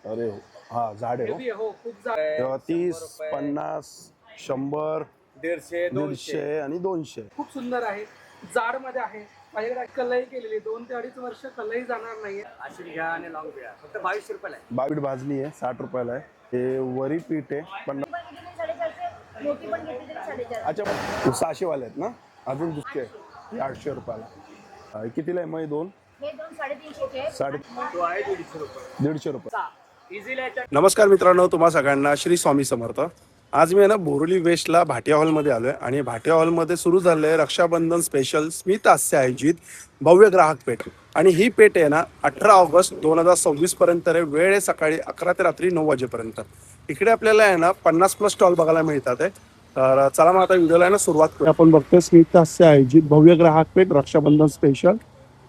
अरे हो. हा झाड आहे हो. हेवी आहे, हो खूप झाड आहे. तेव्हा 30, 100 रुपये, 50, 100, 150, 200 150 आणि 200. खूप सुंदर आहे. जाड मध्ये आहे. माझ्याकडे कलई केलेली 2 ते 2.5 वर्ष कलई जाणार नाहीये. अशी घ्या आणि लावून घ्या. फक्त 22 रुपयाला आहे. पीठ भाजणी आहे 60 रुपयाला आहे. हे वरी पीठ आहे 50. मोठी पण घेतली तरी 450. अच्छा 600 वाले आहेत ना. अजून दुसरे 800 रुपयाला. कितीला आहे मग दोन? हे दोन 350 चे आहेत. साडे तो आहे 150 रुपये. 150 रुपये. इझिली याच्या नमस्कार मित्रांनो, तुम्हा सगळ्यांना श्री स्वामी समर्थ. आज मी आहे ना बोरिवली वेस्टला भाटिया हॉलमध्ये आलो आहे आणि भाटिया हॉलमध्ये सुरू झालं आहे रक्षाबंधन स्पेशल स्मित हास्य आयोजित भव्य ग्राहक पेठ. आणि ही पेठ आहे ना 18 ऑगस्ट 2026 पर्यंत आहे. वेळ आहे सकाळी 11 ते रात्री 9 वाजेपर्यंत. इकडे आपल्याला आहे ना 50+ स्टॉल बघायला मिळतात आहे. तर चला मग आता व्हिडिओला आहे ना सुरुवात करू. आपण बघतोय स्मित हास्य आयोजित भव्य ग्राहक पेठ रक्षाबंधन स्पेशल.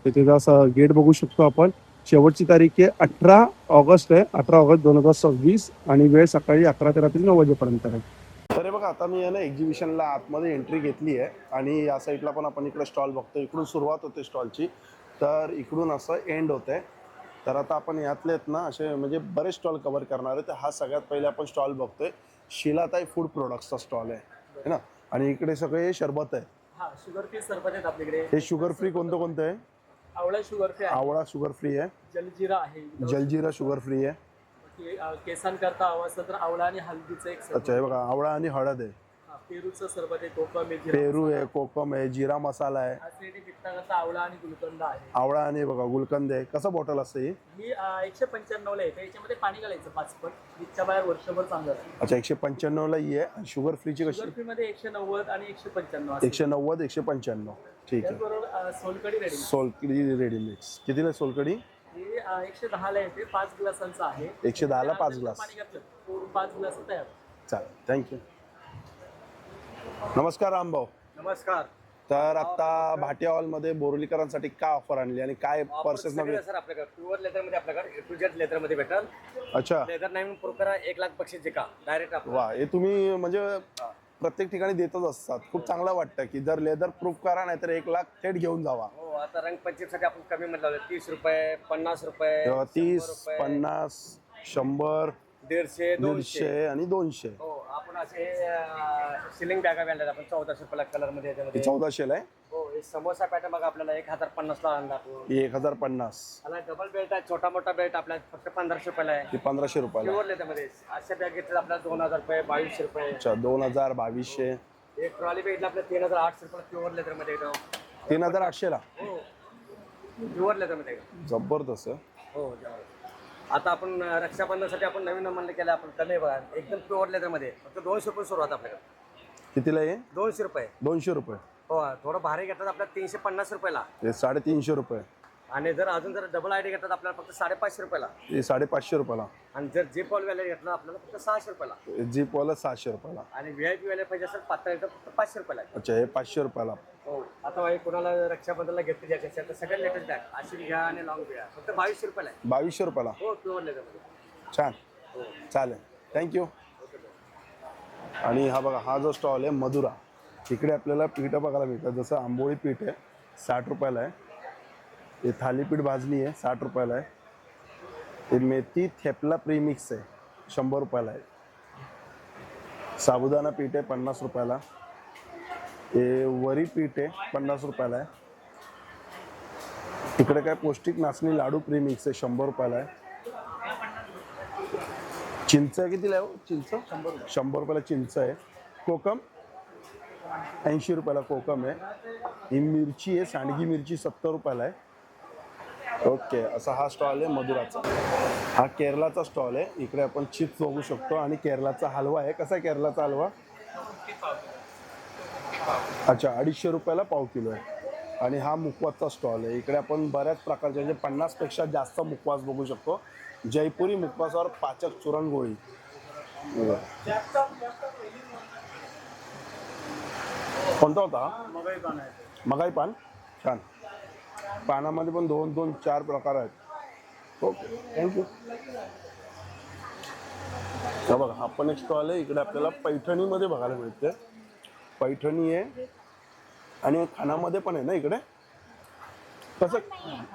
तिथे असं गेट बघू शकतो आपण. शेवटची तारीख आहे 18 ऑगस्ट आहे. 18 ऑगस्ट 2026 आणि वेळ सकाळी 11 ते रात्री 9 वाजेपर्यंत आहे. तर बघा आता मी आहे ना एक्झिबिशनला आतमध्ये एंट्री घेतली आहे आणि या साईडला पण आपण इकडे स्टॉल बघतो. इकडून सुरुवात होते स्टॉलची, तर इकडून असं एंड होतंय. तर आता आपण यातले आहेत ना असे म्हणजे बरेच स्टॉल कव्हर करणार आहे. तर हा सगळ्यात पहिले आपण स्टॉल बघतोय शिलाताई फूड प्रोडक्ट्सचा स्टॉल आहे ना. आणि इकडे सगळे सरबत आहे. हा शुगर फ्री सरबत आहेत आपल्याकडे. हे शुगर फ्री कोणतं कोणतं आहे? आवळा शुगर फ्री आहे. आवळा शुगर फ्री आहे. जलजीरा आहे. जलजीरा शुगर फ्री आहे. केसांकरता हवं असलं तर आवळा आणि हळदीचं एक सरबत. अच्छा हे बघा आवळा आणि हळद आहे. पेरूचं सरबत आहे. कोकम आहे, जिरा पेरू आहे, कोकम आहे, जिरा मसाला आहे. ऍसिडिटी पित्ताकरता आवळा आणि गुलकंद आहे. आवळा आणि बघा गुलकंद आहे. कसं बॉटल असते ही? ही 195 ला येते. याच्यामध्ये पाणी घालायचं 5 पट. इथच्या बाहेर वर्षभर चांगलं राहतं. अच्छा 195 ला ही आहे. आणि शुगर फ्रीची कशी? शुगर फ्री मध्ये 190 आणि 195 असते. 190, 195. ठीक आहे. त्याचबरोबर solkadhi ready. Solkadhi ready mix कितीला आहे सोलकडी? ही 110 ला येते. 5 ग्लासांचं आहे. 110 ला 5 ग्लास. पाणी घातलं तर 5 ग्लास तयार. चालेल थँक्यू. नमस्कार रामभाऊ. नमस्कार. तर आता भाटिया हॉलमध्ये बोरिवलीकरांसाठी काय ऑफर आणली आणि काय पर्सेस मध्ये? सर आपल्याकडे प्युअर लेदर मध्ये आपल्याकडे टू जेड लेदर मध्ये भेटेल. अच्छा लेदर नाही प्रूफ करा 1 लाख बक्षीस जिंका डायरेक्ट आपण. वा, हे तुम्ही म्हणजे प्रत्येक ठिकाणी देतच असतात. खूप चांगलं वाटतं की जर लेदर प्रूफ करा नाही तर 1 लाख थेट घेऊन जावा. हो आता रंगपंचमीसाठी आपण कमी मध्ये लावलं 30 रुपये 50 रुपये तेव्हा 30, 100 रुपये, 50, 100, 150 200. 150 आणि 200. हो आपण असे सिलिंग बॅगा आणल्या आपण 1400 रुपयाला कलर मध्ये याच्यामध्ये. 1400 ला आहे. हो हे समोसा पॅटर्न बघा आपल्याला 1050 ला आणला आपण. ही 1050. मला डबल बेल्ट आहे. छोटा मोठा बेल्ट आपल्याला फक्त 1500 रुपयाला आहे. ही 1500 रुपयाला. प्युअर लेदर मध्ये अशा बॅग घेतल्या आपल्याला 2000 रुपये 2200 रुपये. अच्छा 2000, 2200, एक ट्रॉली बॅग आपल्याला 3800 रुपये प्युअर लेदर मध्ये एकदम. 3800 ला. हो प्युअर लेदर मध्ये. जबरदस्त. हो आता आपण रक्षाबंधनासाठी आपण नवीन म्हणलं केलं आपण कले बघा एकदम प्युअर लेदर मध्ये फक्त 200 रुपये सुरुवात आपल्याकडे. कितीला आहे? 200 रुपये. 200 रुपये. हो थोडं भारी घेतात आपल्याला 350 रुपयाला. हे 350 रुपये. आणि जर अजून जर डबल आयडी घेतात आपल्याला फक्त 550 रुपयाला. हे 550 रुपयाला. आणि जर जे पॉल व्हॅलेट घेतलं आपल्याला फक्त 600 रुपयाला. जीप वाला 600 रुपयाला. आणि व्हीआयपी व्हॅलेट पाहिजे असेल पातळ तर फक्त 500 रुपयाला. अच्छा हे 500 रुपयाला. हो आता कोणाला रक्षाबंधनला घेतली द्यायची असेल तर सगळ्यात लेटेस्ट बॅग अशी घ्या आणि लॉंग घ्या फक्त 2200 रुपयाला आहे. 2200 रुपयाला. हो प्युअर लेदर मध्ये. छान चालेल थँक्यू. आणि हा बघा हा जो स्टॉल आहे मधुरा. इकडे आपल्याला पीठ बघायला मिळतात. जसं आंबोळी पीठ आहे 60 रुपयाला आहे. हे थालीपीठ भाजणी आहे 60 रुपयाला आहे. हे मेथी थेपला प्रीमिक्स आहे 100 रुपयाला आहे. साबुदाणा पीठ आहे 50 रुपयाला. हे वरी पीठ आहे 50 रुपयाला आहे. इकडे काय पौष्टिक नाचणी लाडू प्रीमिक्स आहे 100 रुपयाला आहे. चिंच कितीला आहे? चिंच 100 रुपयाला चिंच आहे. कोकम 80 रुपयाला कोकम आहे. ही मिरची आहे सांडगी मिरची 70 रुपयाला आहे. ओके असा हा स्टॉल आहे मधुराचा. हा केरलाचा स्टॉल आहे. इकडे आपण चिप्स बघू शकतो आणि केरलाचा हलवा आहे. कसा आहे केरलाचा हलवा? अच्छा 250 रुपयाला पाव किलो आहे. आणि हा मुखवासचा स्टॉल आहे. इकडे आपण बऱ्याच प्रकारचे म्हणजे 50 पेक्षा जास्त मुखवास बघू शकतो. जयपुरी मुखवासावर पाचक चुरणगोळी. कोणता होता? मगाई पान. छान. पानामध्ये पण 2, 4 प्रकार आहेत. Okay thank you. तर बघा हा पण एक स्टॉल आहे. इकडे आपल्याला पैठणीमध्ये बघायला मिळते. पैठणी आहे आणि खानामध्ये पण आहे ना इकडे. कसं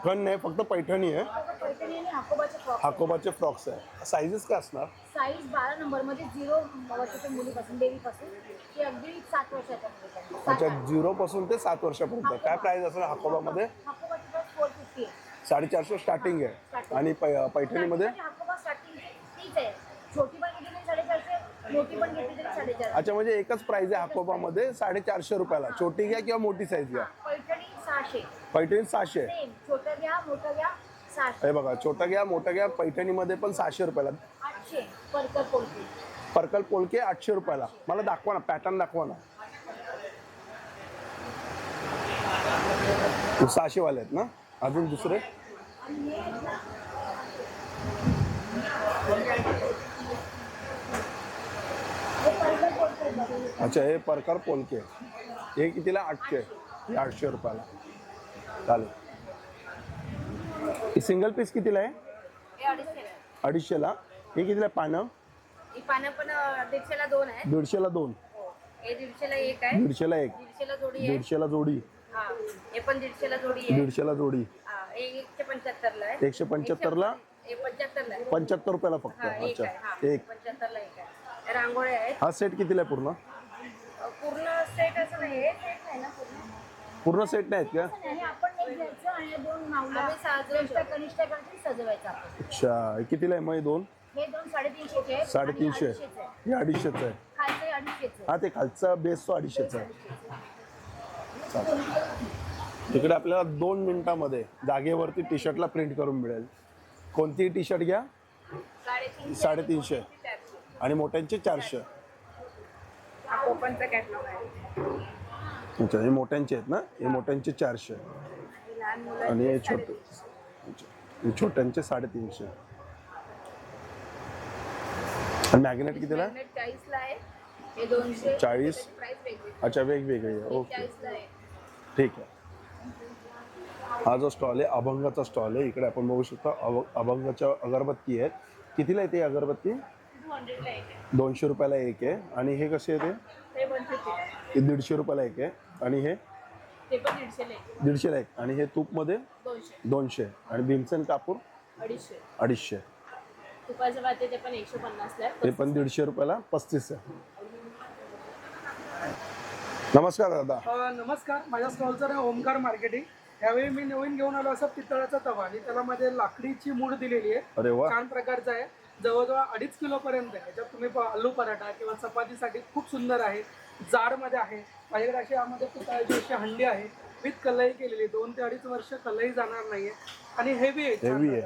खण नाही, फक्त पैठणी आहे. पैठणी आणि हाकोबाचे फ्रॉक हाकोबाचे फ्रॉक्स आहे. साईजेस काय असणार? साईज 12 नंबर मध्ये 0 वर्षाच्या मुलीपासून बेबीपासून ते अगदी 7 वर्षाच्या मुलीपर्यंत. अच्छा, 0 पासून ते 7 वर्षापर्यंत. काय प्राइस असेल हाकोबामध्ये? हाकोबाची प्राइस 450 आहे. 450 स्टार्टिंग आहे. आणि पैठणीमध्ये? हाकोबा स्टार्टिंग तीच आहे. छोटी पण घेतली तरी 450, मोठी पण घेतली तरी 450. अच्छा, म्हणजे एकच प्राइस आहे हाकोबामध्ये 450 रुपयाला. छोटी घ्या किंवा मोठी साईज घ्या. पैठणी 600. पैठणी 600. सेम छोटं घ्या मोठं घ्या 600. हे बघा, छोटा घ्या मोठा घ्या. पैठणीमध्ये पण 600 रुपयाला. 800 परकर पोलकी. पर्कल पोलके 800 रुपयाला. मला दाखवा ना, पॅटर्न दाखवा ना. 600 वाले आहेत ना. अजून दुसरे? अच्छा, हे परकर पोलके. हे कितीला? 800. हे 800 रुपयाला. चालेल. ही सिंगल पीस कितीला आहे? हे 250. 250ला. हे कितीला पानं? ही पानं पण 150ला 2 आहे. 150ला 2. हे 150ला 1 आहे. 150ला 1. 150ला जोडी आहे. 150ला जोडी. हा हे पण 150ला जोडी आहे. 150ला जोडी. हा हे 175ला आहे. 175ला. हे 75ला आहे. 75 रुपयाला फक्त. हा एक अच्छा, आहे. हा एक. 75ला एक आहे. हे रांगोळ्या आहेत. हा सेट कितीला आहे पूर्ण? पूर्ण सेट असं नाही. हे सेट नाही ना पूर्ण. पूर्ण सेट नाहीत का? आणि आपण एक घ्यायचं आणि 2 मावला कनिष्ठ सजवायचं आपण. अच्छा, हे कितीला आहे मग हे दोन? हे 2 350चे आहेत. 350. हे 250च आहे. खालचं 250चे. हा, ते खालचा बेस तो 250च आहे. चालेल. तिकडे आपल्याला 2 मिनिटामध्ये जागेवरती टी शर्टला प्रिंट करून मिळेल. कोणतीही टी शर्ट घ्या. 350. आणि मोठ्यांचे 400. हा कोपनचा कॅटलॉग आहे. अच्छा, हे मोठ्यांचे आहेत ना. हे मोठ्यांचे 400 लहान मुलं आणि हे छोटे. अच्छा, हे छोट्यांचे 350. आणि मॅग्नेट कितीला आहे? 40ला आहे. हे 200. 40. प्राइस वेगळी. अच्छा, वेगवेगळे आहे. ओके, 40ला आहे. ठीक आहे. हा जो स्टॉल आहे अभंगाचा स्टॉल आहे. इकडे आपण बघू शकता अभंगाच्या अगरबत्ती आहेत. कितीला आहे ते अगरबत्ती? 200ला एक आहे. 200 रुपयाला एक आहे. आणि हे कसे आहे ते? हे 150 आहे. हे 150 रुपयाला एक आहे. आणि हे ते पण 150ला एक आहे. 150ला एक. आणि हे तूपमध्ये 200. 200. आणि भीमसेन कापूर 250. 250. तुपाचं वाटे ते पण 150ला आहे. ते पण 150 रुपयाला 35 आहे. नमस्कार दादा. नमस्कार. माझ्या स्टॉलचं नाव ओमकार मार्केटिंग. यावेळी मी नवीन घेऊन आलो असं पितळाचा तवा आणि त्याला मध्ये लाकडीची मूठ दिलेली आहे. अरे वा. छान प्रकारचा आहे. जवळजवळ 2.5 किलो पर्यंत आहे. याच्यात तुम्ही आलू पराठा किंवा चपातीसाठी खूप सुंदर आहे. जाडमध्ये आहे. माझ्याकडे अशी यामध्ये पितळाची अशी हंडी आहे विथ कलई केलेली. 2 ते 2.5 वर्ष कलई जाणार नाहीये. आणि हेवी आहे. हेवी आहे.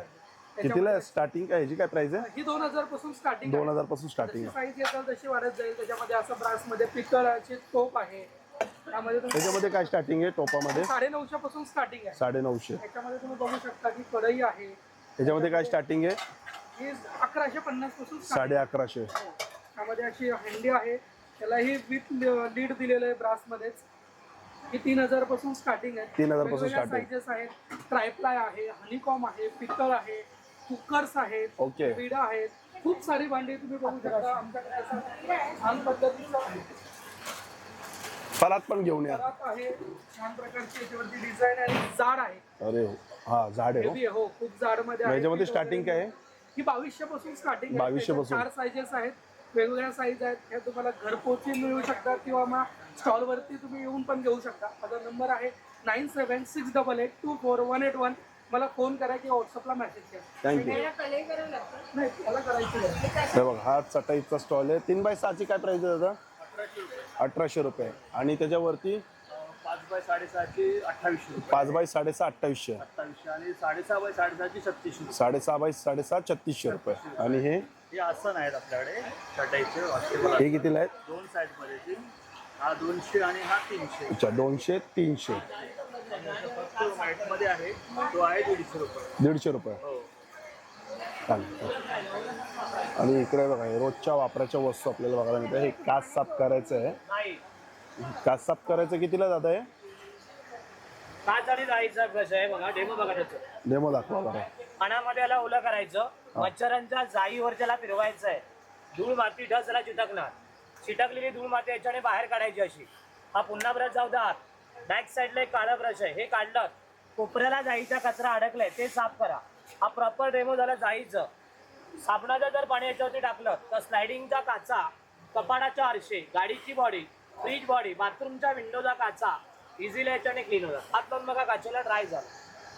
कितीला स्टार्टिंग काय याची काय प्राइस आहे? ही 2000 पासून स्टार्टिंग. 2000 पासून स्टार्टिंग आहे. साईज येतात तशी वाढत जाईल. त्याच्यामध्ये असं ब्रासमध्ये पितळाची तोप आहे. त्याच्यामध्ये काय स्टार्टिंग आहे टोपामध्ये? 950 पासून स्टार्टिंग आहे. 950. त्याच्यामध्ये तुम्ही बघू शकता की कढई आहे. त्याच्यामध्ये काय स्टार्टिंग आहे? ही 1150 पासून 1150. त्यामध्ये अशी हंडी आहे. त्यालाही विथ लीड दिलेलं आहे ब्रासमध्येच. ही 3000 पासून स्टार्टिंग आहे. 3000 पासून स्टार्टिंग. साईजेस आहेत. ट्रायप्लाय आहे, हनीकॉम आहे, पितळ आहे, कुकर्स आहेत, ओके. विडा आहेत. खूप सारी भांडी तुम्ही बघू शकता. आमच्याकडे असं छान पद्धतीचं फरात पण घेऊन या. घरात आहे. छान प्रकारची याच्यावरती डिझाईन आणि जाड आहे. अरे हा, झाड आहे. हेवी आहे. हो, खूप जाड मध्ये आहे. याच्यामध्ये स्टार्टिंग काय आहे? ही 2200 पासून स्टार्टिंग आहे. 2200 पासून. 4 साईजेस आहेत. वेगवेगळ्या साईज आहेत. हे तुम्हाला घरपोची मिळू शकतात किंवा मग स्टॉलवरती तुम्ही येऊन पण घेऊ शकता. माझा नंबर आहे 9768824181. मला फोन करा किंवा व्हॉट्सअपला मेसेज करा. थँक्यू. नाही, त्याला करायचं आहे. हे बघा, हा चटाईचा स्टॉल आहे. 3x6ची काय प्राइस आहे दादा? 1800 रुपये. आणि त्याच्यावरती 5x6.5ची 2800 रुपये. 5x6.5 2800. 2800 आणि 6.5x6.5ची 3600 रुपये. 6.5x6 3600 रुपये. आणि हे आसन आहेत आपल्याकडे चटाईचे वॉशेबल. हे कितीला आहेत? 2 साईडमध्ये ती. हा 200 आणि हा 300. अच्छा, 200 300. फक्त व्हाईटमध्ये आहे. तो आहे 150 रुपये. 150 रुपये. हो. चालेल. आणि इकडे बघा, हे रोजच्या वापराच्या वस्तू आपल्याला बघायला मिळतं. हे काच साफ करायचं आहे. नाही. काच साफ करायचं कितीला जात आहे? काच आणि जाळीचा ब्रश आहे बघा. डेमो बघा त्याचं. डेमो दाखवा बघा. पाण्यामध्ये याला ओलं करायचं. मच्छरांच्या जाळीवर त्याला फिरवायचं आहे. धूळ माती ढस त्याला चिटकणार. चिटकलेली धूळ माती याच्याने बाहेर काढायची अशी. हा पुन्हा ब्रश जाऊ द्या. बॅक साईडला एक काळा ब्रश आहे. हे काढलं कोपऱ्याला जाईचा कचरा अडकलाय ते साफ करा. हा प्रॉपर डेमो झाला जाईचं. साबणाचं जर पाणी याच्यावरती टाकलं तर स्लायडिंगचा काचा, कपाटाच्या आरशे, गाडीची बॉडी, फ्रीज बॉडी, बाथरूमच्या विंडोचा काचा इझिली याच्याने क्लीन होतात. हात लावून बघा काचेला ड्राय झालं.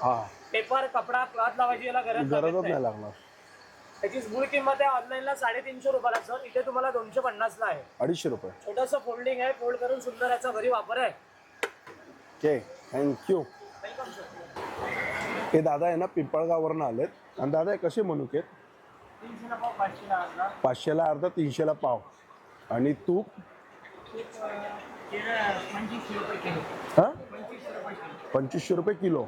हा, पेपर, कपडा, क्लॉथ लावायची याला गरजच गरजच नाही. नाही लागणार. त्याची मूळ किंमत आहे ऑनलाईनला 350 रुपयाला सर. इथे तुम्हाला 250 ला आहे. 250 रुपये. छोटंसं फोल्डिंग आहे, फोल्ड करून सुंदर याचा घरी वापर आहे. Okay, thank you. Welcome sir. हे दादा आहे ना पिंपळगाववरनं आलेत. आणि दादा हे कसे मनुके? 300 पाव, 500 अर्धा. 500ला अर्धा, 300ला पाव. आणि तूप? 25 रुपये किलो. हां, 2500 रुपये किलो.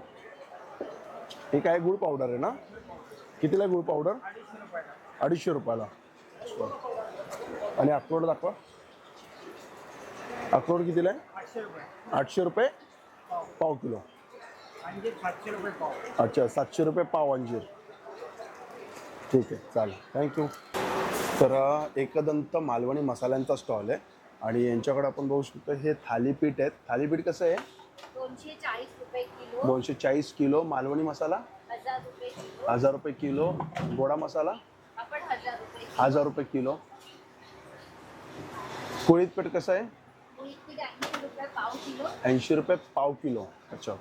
हे काय गुळ पावडर आहे ना? कितीला गुळ पावडर? 250 रुपयाला. आणि अक्रोड दाखवा. अक्रोड कितीला आहे? 800 रुपये. 800 रुपये पाव किलो. अंजीर 700 रुपये पाव. अच्छा, 700 रुपये पाव अंजीर. ठीक आहे, चालेल, थँक्यू. तर एकदंत मालवणी मसाल्यांचा स्टॉल आहे आणि यांच्याकडे आपण बघू शकतो हे थालीपीठ आहेत. थालीपीठ कसं आहे? 240 रुपये किलो. 240 किलो. मालवणी मसाला 1000 रुपये किलो. 1000 रुपये किलो. गोडा मसाला आपण 1000 रुपये किलो. 1000 रुपये किलो. कुळीत पीठ कसं आहे? उडीद 80 रुपये पाव किलो. 80 रुपये पाव किलो. अच्छा,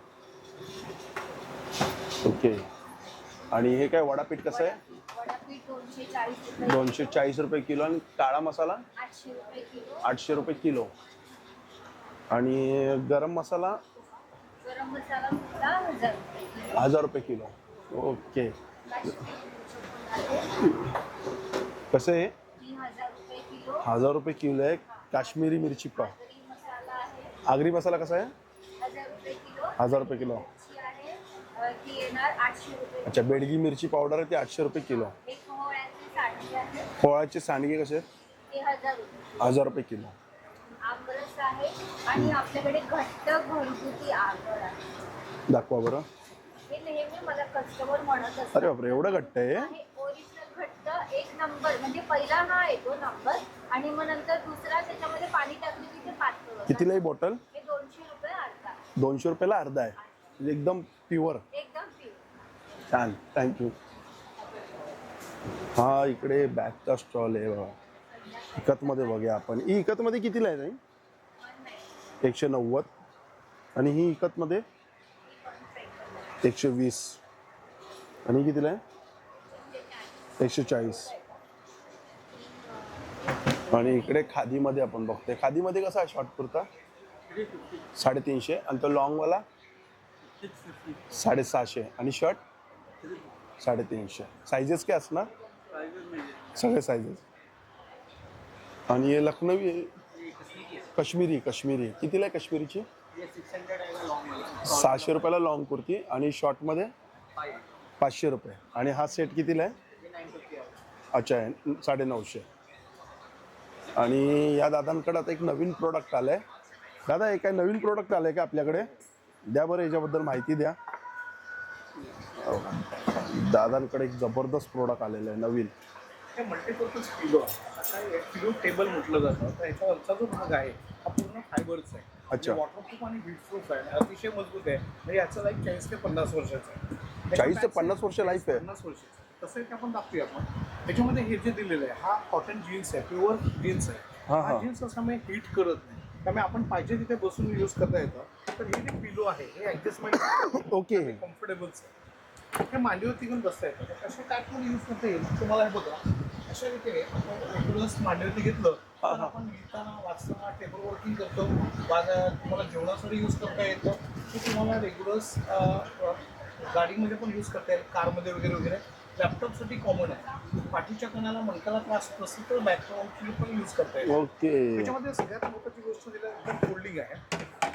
ओके. आणि हे काय वडापीठ कसं आहे? वडापीठ 240 रुपये. 240 रुपये किलो. आणि काळा मसाला 800 रुपये किलो. 800 रुपये किलो. आणि गरम मसाला गरम मसाला सुद्धा 1000 रुपये किलो. 1000 रुपये किलो. ओके. कसं आहे? 3000 रुपये किलो. 1000 रुपये किलो आहे. काश्मीरी मिरची पाव. आगरी मसाला आहे आगरी मसाला कसा आहे? 1000 रुपये किलो. 1000 रुपये किलो. मिरची आहे ती येणार 800 रुपये. अच्छा, बेडगी मिरची पावडर आहे ती 800 रुपये किलो. एक मोहळ्याची सांडगी आहे पोळ्याचे सांडगे कसे आहेत? ते 1000 रुपये. 1000 रुपये किलो. आमरस आहे आणि आपल्याकडे घट्ट घरगुती आगर आहे. दाखवा बरं. हे नेहमी मला कस्टमर म्हणत असतात. अरे बापरे, एवढं घट्ट आहे? हे ओरिजिनल घट्ट एक नंबर. म्हणजे पहिला हा येतो नंबर आणि मग नंतर दुसरा त्याच्यामध्ये पाणी टाकलं की ते पातळ होतं. कितीला ही बॉटल? हे 200 रुपये अर्धा. 200 रुपयाला अर्धा आहे. म्हणजे एकदम प्युअर. एकदम प्युअर. छान, थँक्यू. हा, इकडे बॅगचा स्टॉल आहे बघा. इकतमध्ये बघूया आपण. ही इकतमध्ये कितीला आहे ताई? 190. आणि ही इकतमध्ये 120. आणि ही कितीला आहे? 140. आणि इकडे खादीमध्ये आपण बघतोय. खादीमध्ये कसा आहे शॉर्ट कुर्ता? 350. आणि तो लॉंगवाला 750. आणि शर्ट 350. सायझेस काय असणार? सगळे सायझेस. आणि हे लखनवी काश्मीरी. कितीला आहे काश्मीरीची? 600 रुपयाला लॉंग कुर्ती. आणि शॉर्टमध्ये 500 रुपये. आणि हा सेट कितीला आहे? अच्छा, 950. आणि या दादांकडे आता एक नवीन प्रोडक्ट आलं आहे. दादा, हे काय नवीन प्रोडक्ट आलं आहे का आपल्याकडे? द्या बरं, याच्याबद्दल माहिती द्या. दादांकडे एक जबरदस्त प्रोडक्ट आलेलं आहे नवीन. हे मल्टीपर्पज पिलो आहे. आता हे पिलो टेबल म्हटलं जातं. तर ह्याच्यावरचा जो भाग आहे हा पूर्ण फायबरचा आहे. अच्छा. वॉटरप्रूफ आणि हीटप्रूफ आहे. अतिशय मजबूत आहे. म्हणजे याचं लाईफ 40 ते 50 वर्षाचं आहे. 40 ते 50 वर्ष लाईफ आहे. 50 वर्षाचं. तसं एक आपण दाखवूया आपण. त्याच्यामध्ये हे जे दिलेलं आहे हा कॉटन जीन्स आहे. प्युअर जीन्स आहे. हा जीन्स असामुळे हीट करत नाही. त्यामुळे आपण पाहिजे तिथे बसून यूज करता येतं. तर हे जे पिलो आहे हे ॲडजस्टमेंट ओके. कम्फर्टेबलच आहे. हे मांडीवरती घेऊन बसता येतं. तर कशा टाईपमध्ये यूज करता येईल तुम्हाला हे बघा. अशा रीतीने आपण रेग्युलर्स मांडीवरती घेतलं तर आपण लिहिताना वाचताना टेबल वर्किंग करतो. तुम्हाला जेवणासाठी यूज करता येतं की तुम्हाला रेग्युलर्स गाडीमध्ये पण यूज करता येईल, कारमध्ये वगैरे वगैरे. लॅपटॉपसाठी कॉमन आहे. पाठीच्या कणाला मणकाला त्रास असेल तर बॅकग्राऊंडची पण यूज करता येईल. ओके. त्याच्यामध्ये सगळ्यात महत्त्वाची गोष्ट दिली एकदम फोल्डिंग आहे.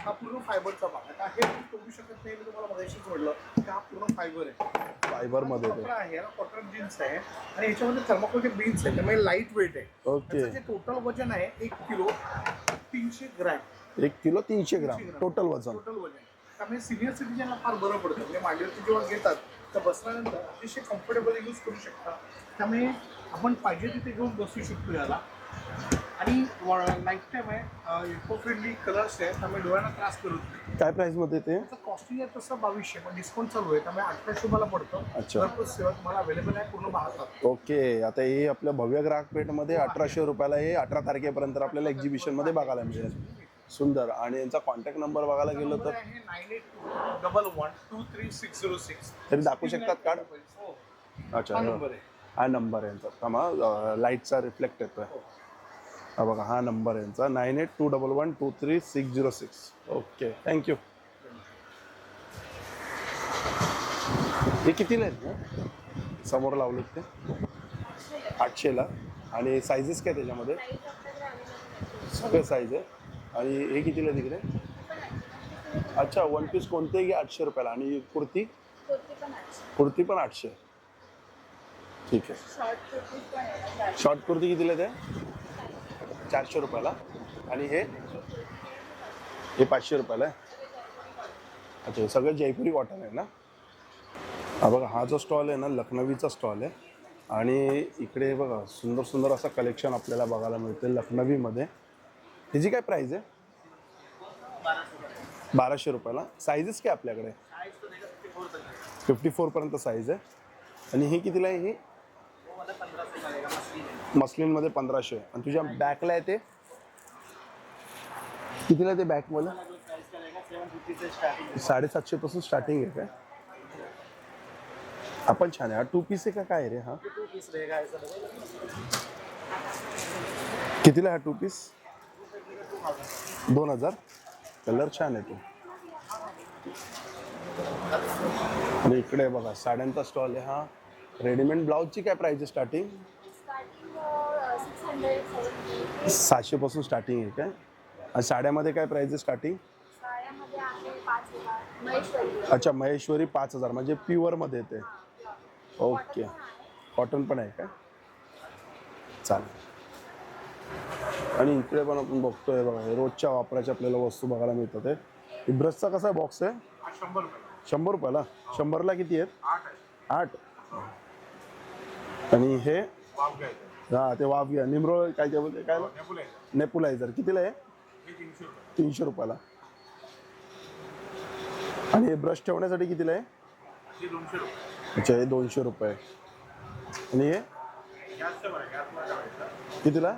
हा पूर्ण फायबरचा भाग आहे. हे तुम्ही शकत नाही. मी तुम्हाला मगाशीच म्हटलं की हा पूर्ण फायबर आहे. फायबरमध्ये कपडा आहे, याला कॉटन जीन्स आहे आणि याच्यामध्ये थर्माकोलचे बीन्स आहे. त्यामुळे लाईट वेट आहे. ओके. त्याचं जे टोटल वजन आहे 1 किलो 300 ग्रॅम. 1 किलो 300 ग्राम टोटल वजन. टोटल वजन. त्यामुळे सिनियर सिटीजनला फार बरं पडतं. म्हणजे मांडीवरती जेव्हा घेतात तर बसल्यानंतर अतिशय कम्फर्टेबल यूज करू शकता. त्यामुळे आपण पाहिजे तिथे घेऊन बसू शकतो याला. आणि लाईफ टाईम आहे, इको फ्रेंडली कलर्स आहेत, त्यामुळे डोळ्यांना त्रास करत नाही. काय प्राईसमध्ये ते? त्याचं कॉस्टिंग आहे तसं 2200, पण डिस्काउंट चालू आहे त्यामुळे 1800 रुपयाला पडतं. अच्छा. भरपूर सेवा तुम्हाला अवेलेबल आहे पूर्ण भारतात. ओके, आता हे आपल्या भव्य ग्राहक पेठमध्ये 1800 रुपयाला हे 18 तारखेपर्यंत आपल्याला एक्झिबिशनमध्ये बघायला मिळेल. सुंदर. आणि यांचा कॉन्टॅक्ट नंबर बघायला गेलो तर 9821123606. तरी दाखवू शकतात कार्ड? हो, अच्छा, हा नंबर आहे. हा नंबर आहे यांचा. थांबा, लाईटचा रिफ्लेक्ट येतोय. हा बघा, हा नंबर आहे यांचा 9821123606. Okay, thank you. हे कितीला आहेत समोर लावलेत ते? 800ला. आणि साईजेस काय त्याच्यामध्ये? सगळे साईज आहे. आणि हे कितीला तिकडे? अच्छा, वन पीस कोणतेही 800 रुपयाला. आणि कुर्ती? कुर्ती पण 800. ठीक आहे. शॉर्ट कुर्ती कितीला ते? 400 रुपयाला. आणि हे 500 रुपयाला आहे. अच्छा, हे सगळं जयपुरी कॉटन आहे ना? हा बघा, हा जो स्टॉल आहे ना, लखनवीचा स्टॉल आहे. आणि इकडे बघा, सुंदर सुंदर असं कलेक्शन आपल्याला बघायला मिळते लखनवीमध्ये. ह्याची काय प्राईस आहे? 1200 रुपयाला. साईजेस काय आपल्याकडे? 54 पर्यंत साईज आहे. आणि ही कितीला आहे? ही मस्लिनमध्ये 1500. आणि तुझ्या बॅकला आहे ते कितीला आहे? ते बॅकमध्ये 750 पासून स्टार्टिंग आहे काय? आपण छान आहे. हा 2 पीस आहे का काय रे? हा कितीला? हा 2 पीस 2000. कलर छान आहे तो. आणि इकडे बघा, साड्यांचा स्टॉल आहे हा. रेडीमेड ब्लाऊजची काय प्राइस आहे स्टार्टिंग? 700 पासून स्टार्टिंग आहे काय? आणि साड्यामध्ये काय प्राइस आहे स्टार्टिंग? अच्छा, महेश्वरी 5000, म्हणजे प्युअरमध्ये येते. ओके, कॉटन पण आहे काय? चालेल. आणि इकडे पण आपण बघतोय बघा, रोजच्या वापराच्या आपल्याला वस्तू बघायला मिळतात. हे ब्रशचा कसा बॉक्स आहे? 100 रुपये. 100 रुपयाला. 100ला किती आहेत? 8. आणि हे हा ते वाफ घ्या, निमरोळ काय काय बोलते, काय नेपुलायझर कितीला आहे? 300 रुपयाला. आणि हे ब्रश ठेवण्यासाठी कितीला आहे? 200 रुपये. अच्छा, हे 200 रुपये. आणि हे कितीला?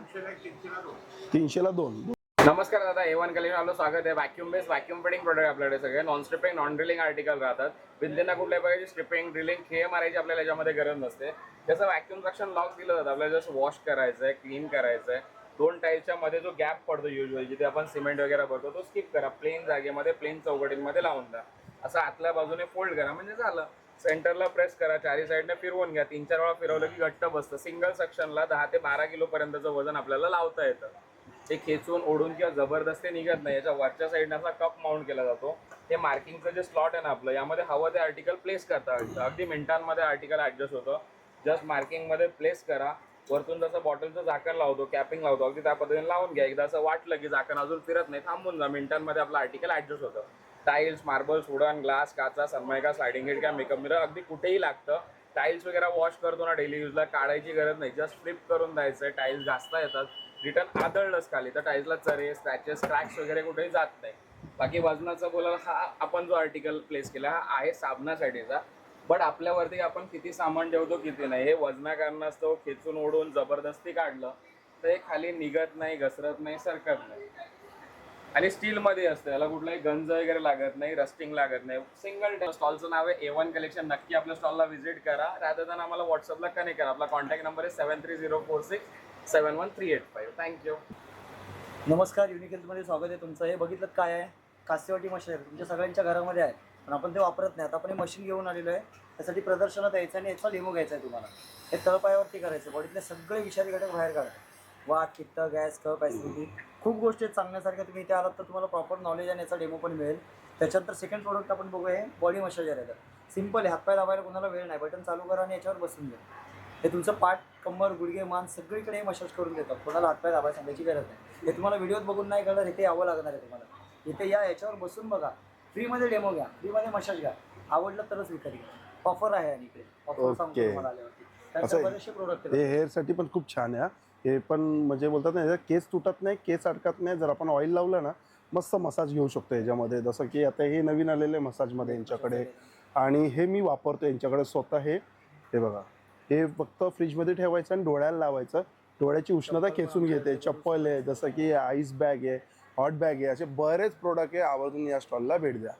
300ला 2. नमस्कार दादा, A1 कलेक्शन आपलं स्वागत आहे. Vacuum base vacuum fitting product आपल्याकडे सगळे non stripping non drilling article राहतात. विद्येना कुठल्याही प्रकारची स्ट्रिपिंग ड्रिलिंग खेळ मारायची आपल्याला याच्यामध्ये गरज नसते. जसं व्हॅक्यूम सक्शन लॉक दिलं जातं, आपल्याला जस्ट वॉश करायचं आहे, क्लीन करायचं आहे. 2 टाईलच्या मध्ये जो गॅप पडतो युजली, जिथे आपण सिमेंट वगैरे भरतो, तो स्किप करा. प्लेन जागेमध्ये प्लेन चौकटींमध्ये लावून द्या. असं आतल्या बाजूने फोल्ड करा म्हणजे झालं. सेंटरला प्रेस करा, चारी साईडने फिरवून घ्या. 3-4 वेळा फिरवलं की घट्ट बसतं. सिंगल सेक्शनला 10 ते 12 किलो पर्यंतचं वजन आपल्याला लावता येतं. ते खेचून ओढून किंवा जबरदस्ती निघत नाही. याच्या वरच्या साईडने असा कप माउंट केला जातो. हे मार्किंगचं जे स्लॉट आहे ना आपलं, यामध्ये हवं ते आर्टिकल प्लेस करता येतं. अगदी मिनिटांमध्ये आर्टिकल ॲडजस्ट होतं. जस्ट मार्किंगमध्ये प्लेस करा. वरतून जसं बॉटलचं झाकण लावतो, कॅपिंग लावतो, अगदी त्या पद्धतीने लावून घ्या. एकदा असं वाटलं की झाकण अजून फिरत नाही, थांबून जा. मिनिटांमध्ये आपलं आर्टिकल ॲडजस्ट होतं. टाईल्स, मार्बल्स, वुडन, ग्लास, काचा, सनमायका, स्लायडिंग गेट किंवा मेकअप मिरर अगदी कुठेही लागतं. टाईल्स वगैरे वॉश करतो ना डेली यूजला, काढायची गरज नाही. जस्ट फ्लिप करून द्यायचं आहे. टाईल्स घासता येतात. रिटर्न आदळलंच खाली तर टाईल्सला चरे, स्क्रॅचेस, क्रॅक्स वगैरे कुठेही जात नाही. बाकी वजनाचा बोलायला, हा आपण जो आर्टिकल प्लेस केला हा आहे साबणासाठीचा. बट आपल्यावरती आपण किती सामान ठेवतो किती नाही हे वजना कारणास्तव खेचून ओढून जबरदस्ती काढलं तर हे खाली निघत नाही, घसरत नाही, सरकत नाही. आणि स्टीलमध्ये असतं, याला कुठलाही गंज वगैरे लागत नाही, रस्टिंग लागत नाही. सिंगल स्टॉलचं नाव आहे A1 कलेक्शन. नक्की आपल्या स्टॉलला व्हिजिट करा. रादर दॅन आम्हाला व्हॉट्सअपला कनेक्ट करा. आपला कॉन्टॅक्ट नंबर आहे 7304671385. थँक्यू. नमस्कार, युनिक हेल्थमध्ये स्वागत आहे तुमचं. हे बघितलं काय आहे? कासेवाटी मशीन आहे. तुमच्या सगळ्यांच्या घरामध्ये आहे, पण आपण ते वापरत नाही. आता आपण हे मशीन घेऊन आलेलो आहे. त्यासाठी प्रदर्शनात यायचं आणि याचा डेमो घ्यायचा आहे तुम्हाला. हे तळपायावरती करायचं. बॉडीतले सगळे विषारी घटक बाहेर काढा. वात, पित्त, गॅस, कफ, ॲसिडिटी खूप गोष्टी आहेत सांगण्यासारख्या. तुम्ही इथे आलात तर तुम्हाला प्रॉपर नॉलेज आणि याचा डेमो पण मिळेल. त्याच्यानंतर सेकंड प्रोडक्ट आपण बघूया, हे बॉडी मसाजर आहे. सिंपल आहे, हातपाय लावायला कोणाला वेळ नाही. बटन चालू करा आणि याच्यावर बसून घ्या. हे तुमचं पाठ, कंबर, गुडघे, मान सगळीकडे हे मसाज करून देतात. कोणाला हातपाय लावायला सांगायची गरज नाही. हे तुम्हाला व्हिडिओत बघून नाही कळणार, इथे यावं लागणार आहे तुम्हाला. इथे या, याच्यावर बसून बघा. फ्रीमध्ये डेमो घ्या, फ्रीमध्ये मसाज घ्या. आवडलं तरच विकत घ्या. ऑफर आहे आणि इकडे ऑफर सांगतो तुम्हाला आल्यावरती. त्याच्यात बरेचसे प्रोडक्ट हे हेअरसाठी पण खूप छान आहे हा. हे पण म्हणजे बोलतात ना, याच्यात केस तुटत नाही, केस अडकत नाही. जर आपण ऑइल लावलं ना, मस्त मसाज घेऊ शकतो याच्यामध्ये. जसं की आता हे नवीन आलेलं आहे मसाजमध्ये यांच्याकडे, आणि हे मी वापरतो यांच्याकडे स्वतः. हे बघा, हे फक्त फ्रीजमध्ये ठेवायचं आणि डोळ्याला लावायचं. डोळ्याची उष्णता खेचून घेते. चप्पल आहे, जसं की आईस बॅग आहे, हॉट बॅग आहे, असे बरेच प्रोडक्ट आहे. आवर्जून या स्टॉलला भेट द्या.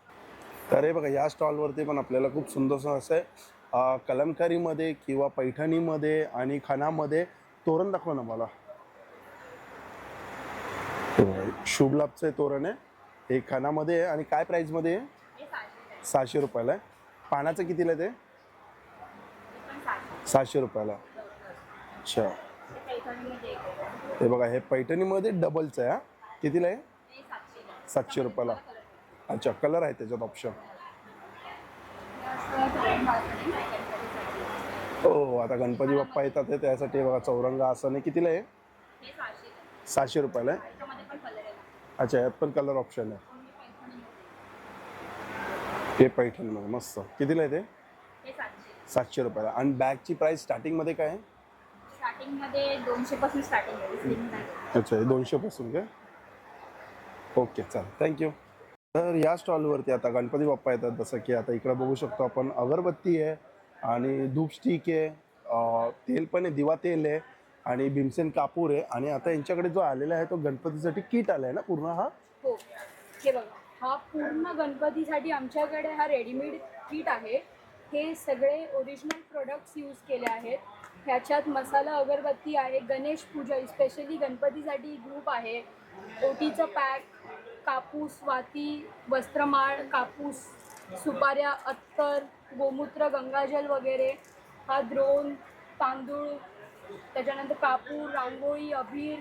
तर हे बघा, या स्टॉलवरती पण आपल्याला खूप सुंदरसं असं आहे कलमकारीमध्ये किंवा पैठणीमध्ये आणि खणामध्ये तोरण. दाखवा ना मला. शुभ लाभचं तोरण आहे हे, खणामध्ये आहे. आणि काय प्राईजमध्ये आहे? हे 600 600 रुपयाला आहे. पानाचं कितीला आहे ते? पण 600 600 रुपयाला. अच्छा, हे पैठणीमध्ये एक आहे. हे बघा, हे पैठणीमध्ये डबलचं आहे. हा कितीला आहे? हे 700 ला. 700 रुपयाला. अच्छा, कलर आहे त्याच्यात ऑप्शन. असं थोडं बाजूने नाही गणपतीसाठी. हो, आता गणपती बाप्पा येतात आहे त्यासाठी. हे बघा, चौरंग आसन आहे. कितीला आहे? हे 600 ला. 600 रुपयाला आहे. त्याच्यामध्ये पण कलर आहे. अच्छा, यात पण कलर ऑप्शन आहे. कोणी पैठणीमध्ये. हे पैठणीमध्ये मस्त. कितीला आहे ते? हे 700. 700 रुपयाला. आणि बॅगची प्राईस स्टार्टिंगमध्ये काय आहे? स्टार्टिंगमध्ये 200 पासून स्टार्टिंग आहे स्लिम बॅग. अच्छा, हे 200 पासून काय? ओके, चालेल, थँक्यू. तर या स्टॉलवरती आता गणपती बाप्पा येतात. जसं की आता इकडं बघू शकतो आपण, अगरबत्ती आहे आणि धूप स्टिक आहे, तेल पण आहे, दिवा तेल आहे आणि भीमसेन कापूर आहे. आणि आता यांच्याकडे जो आलेला आहे तो गणपतीसाठी किट आला आहे ना पूर्ण. हा हो, हे बघा, हा पूर्ण गणपतीसाठी आमच्याकडे हा रेडीमेड किट आहे. हे सगळे ओरिजिनल प्रोडक्ट्स यूज केले आहेत. ह्याच्यात मसाला अगरबत्ती आहे, गणेश पूजा स्पेशली गणपतीसाठी ग्रुप आहे, ओटीचं पॅक, कापूस, वाती, वस्त्रमाळ, कापूस, सुपाऱ्या, अत्तर, गोमूत्र, गंगाजल वगैरे, हा द्रोण, तांदूळ, त्याच्यानंतर कापूर, रांगोळी, अबीर,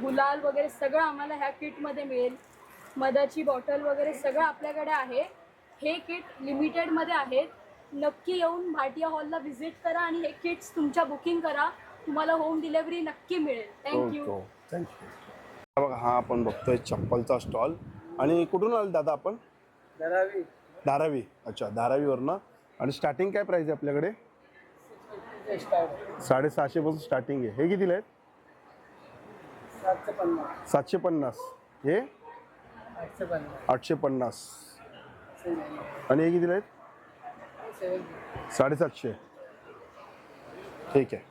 गुलाल वगैरे सगळं आम्हाला ह्या किटमध्ये मिळेल. मधाची बॉटल वगैरे सगळं आपल्याकडे आहे. हे किट लिमिटेडमध्ये आहेत. नक्की येऊन भाटिया हॉलला व्हिजिट करा आणि हे किट्स तुमच्या बुकिंग करा. तुम्हाला होम डिलेवरी नक्की मिळेल. थँक्यू. थँक्यू. बघा, हा आपण बघतोय चप्पलचा स्टॉल. आणि कुठून आलं दादा आपण? धारावी. अच्छा, धारावीवरनं. आणि स्टार्टिंग काय प्राईस आहे आपल्याकडे? 650 पासून स्टार्टिंग आहे. हे कितीला आहेत? 750. हे 850. आणि हे कितीला आहेत? 750. ठीक आहे.